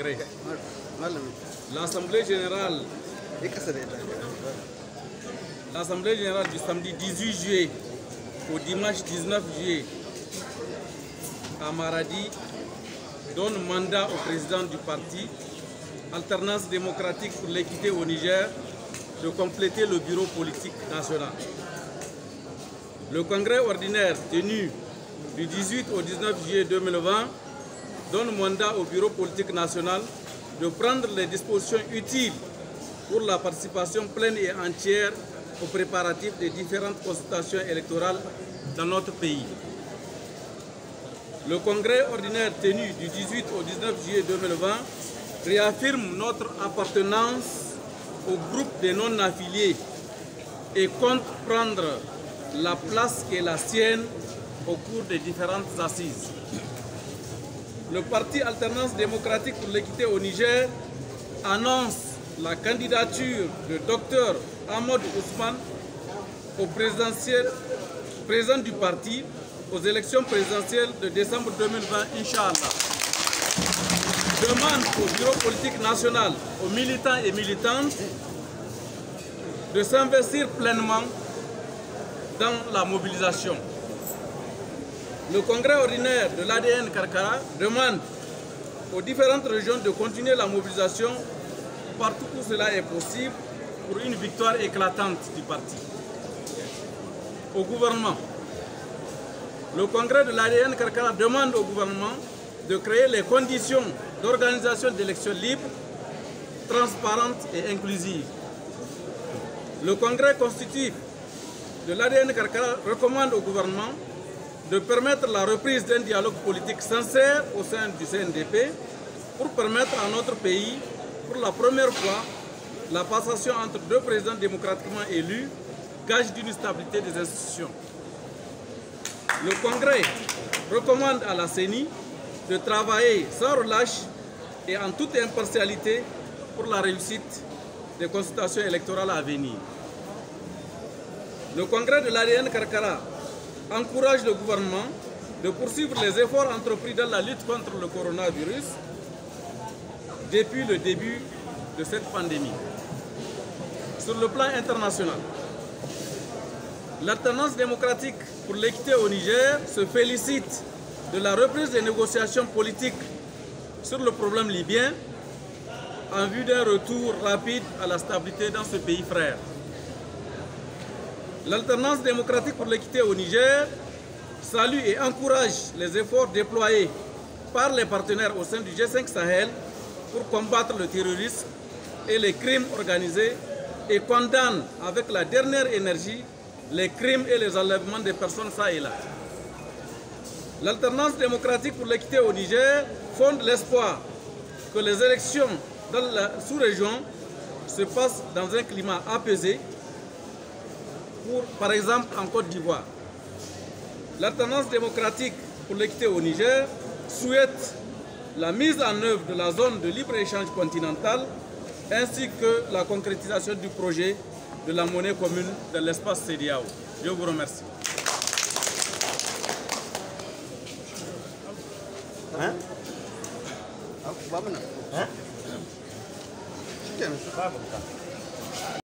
congrès. L'Assemblée générale du samedi 18 juillet au dimanche 19 juillet à Maradi donne mandat au président du parti Alternance démocratique pour l'équité au Niger de compléter le bureau politique national. Le congrès ordinaire tenu du 18 au 19 juillet 2020 donne mandat au bureau politique national de prendre les dispositions utiles pour la participation pleine et entière aux préparatifs des différentes consultations électorales dans notre pays. Le congrès ordinaire tenu du 18 au 19 juillet 2020 réaffirme notre appartenance au groupe des non-affiliés et compte prendre la place qui est la sienne au cours des différentes assises. Le parti Alternance démocratique pour l'équité au Niger annonce la candidature de Dr Ahmad Ousmane au président du parti aux élections présidentielles de décembre 2020, Inch'Allah. Demande au bureau politique national, aux militants et militantes de s'investir pleinement dans la mobilisation. Le congrès ordinaire de l'ADN Karkara demande aux différentes régions de continuer la mobilisation partout où cela est possible pour une victoire éclatante du parti. Au gouvernement, le congrès de l'ADN Karkara demande au gouvernement de créer les conditions d'organisation d'élections libres, transparentes et inclusives. Le congrès constitutif de l'ADN Karkara recommande au gouvernement de permettre la reprise d'un dialogue politique sincère au sein du CNDP pour permettre à notre pays, pour la première fois, la passation entre deux présidents démocratiquement élus, gage d'une stabilité des institutions. Le Congrès recommande à la CENI de travailler sans relâche et en toute impartialité pour la réussite des consultations électorales à venir. Le Congrès de l'ADN Karkara encourage le gouvernement de poursuivre les efforts entrepris dans la lutte contre le coronavirus depuis le début de cette pandémie. Sur le plan international, l'Alternance démocratique pour l'équité au Niger se félicite de la reprise des négociations politiques sur le problème libyen en vue d'un retour rapide à la stabilité dans ce pays frère. L'Alternance démocratique pour l'équité au Niger salue et encourage les efforts déployés par les partenaires au sein du G5 Sahel pour combattre le terrorisme et les crimes organisés et condamne avec la dernière énergie les crimes et les enlèvements des personnes ça et là. L'Alternance démocratique pour l'équité au Niger fonde l'espoir que les élections dans la sous-région se passent dans un climat apaisé, par exemple en Côte d'Ivoire. L'Alternance démocratique pour l'équité au Niger souhaite la mise en œuvre de la zone de libre-échange continentale ainsi que la concrétisation du projet de la monnaie commune de l'espace CEDEAO. Je vous remercie. Hein?